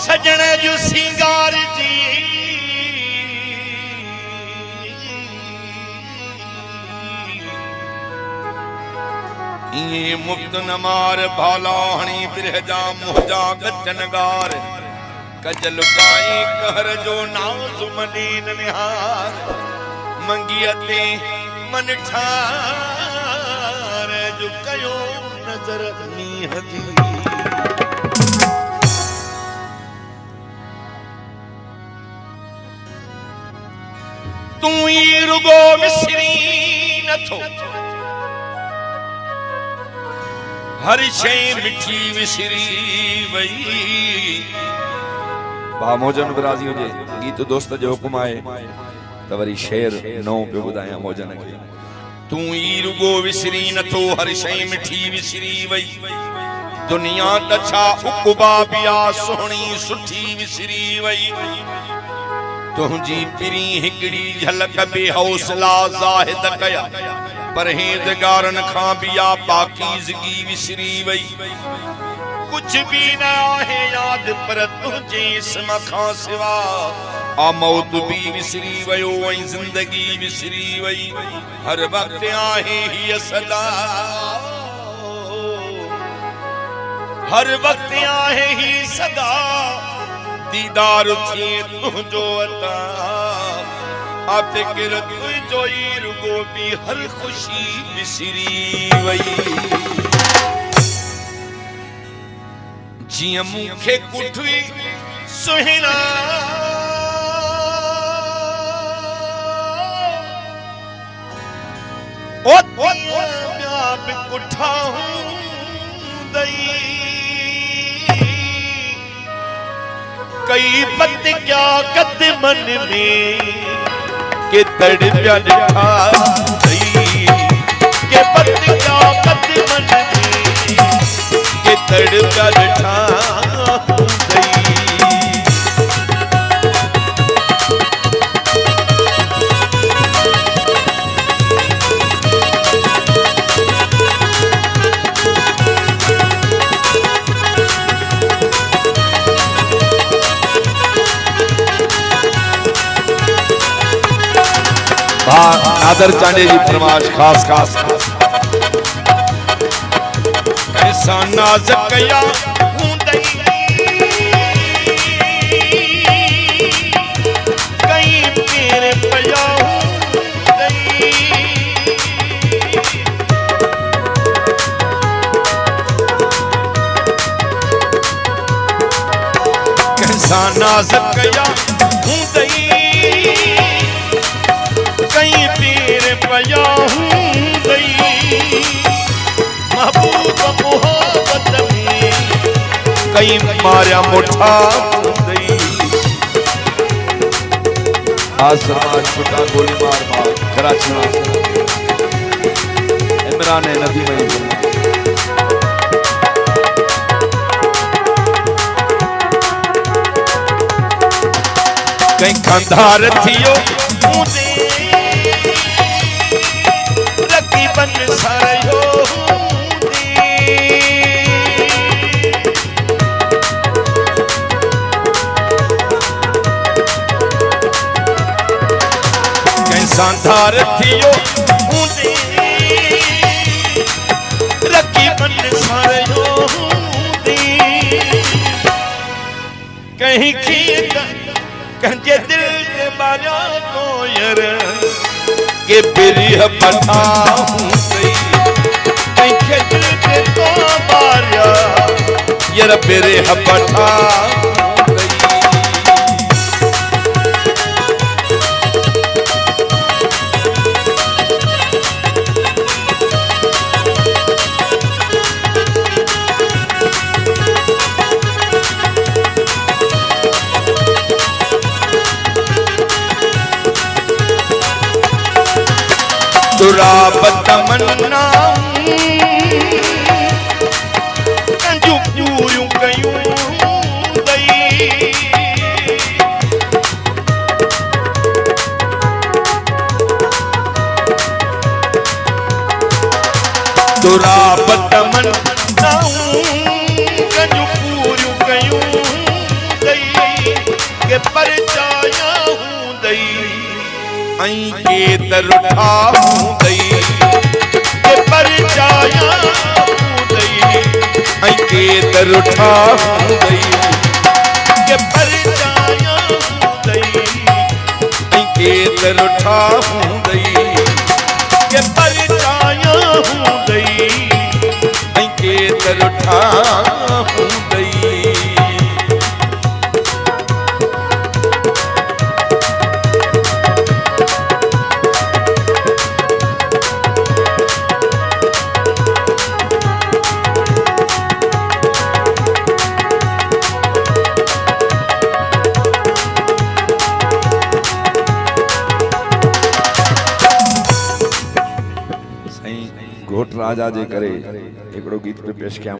सजण जो सिंगार जी ये मुक्त न मार भाला हणी बिरहजा मुहजा गचनगार कजल काई कहर जो नाज मदीन निहार मंगियते मन ठार जो कयो नजर नीह जी तू ही रुगो मिसरी नथो हर शे मिठी विसरी वई भामोजन राजी हुजे गीत दोस्त जो हुकुम आए त वरी शेर नौ पे बुधाया मोजन के तू ई रुगो विसरी नथो हर शे मिठी विसरी वई दुनिया तछा उकुबा बिया सोहणी सुठी विसरी वई तुझी पिरी हिकड़ी झलक बे हौसला जाहिद कया परहेज़गारन खां बिया पाकीज़गी विसरी वई कुछ भी न आहे याद पर तुझे इसम खां सिवा आ मौत भी विसरी वयो ऐं जिंदगी विसरी वई हर वक्त आहे ही सदा हर वक्त आहे ही सदा दीदार थी तुझो अता आ फिक्र तुझो ई रुगो भी हर खुशी विसरी वई जिया मुखे कुठवी सुहिना ओ ॿिया बि कुठा हूंदई कई पत क्या कदमन में के तड़पिया ॾिठा के पत क्या कदमन में के तड़पिया ॾिठा नादर चांडे जी फरमाश खास खास ऐसा नाज कया हूंदई कई पेर पया हूंदई कैसा नाज कया हूंदई कई पीर पया हूंदई महबूब मोहब्बत में कई मारिया मुठा हूंदई आसमान छुटा गोली मार मार कराची इमरान नदी में कई कंधार थियो हूंदे बन सायो कैसा धार थियो हूंदे रखी बन सायो कहीं खीर कंजे दिल के बाजा को यार के बिरिह पठा हूंदई कंहिंखे दिल ते तो बारिया यार बिरिह पठा दुराबत मन्ना कंजू पूरियूं कयूं दई दुराबत मन्ना कंजू पूरियूं कयूं दई ऐं के दरुठा हूं गई के परचाया हूं गई ऐं के दरुठा हूं गई के परचाया हूं गई ऐं के दरुठा हूं गई के परचाया हूं गई ऐं के दरुठा हूं गई। घोट राजा जे करे हिकिड़ो गीत पे पेश कयां।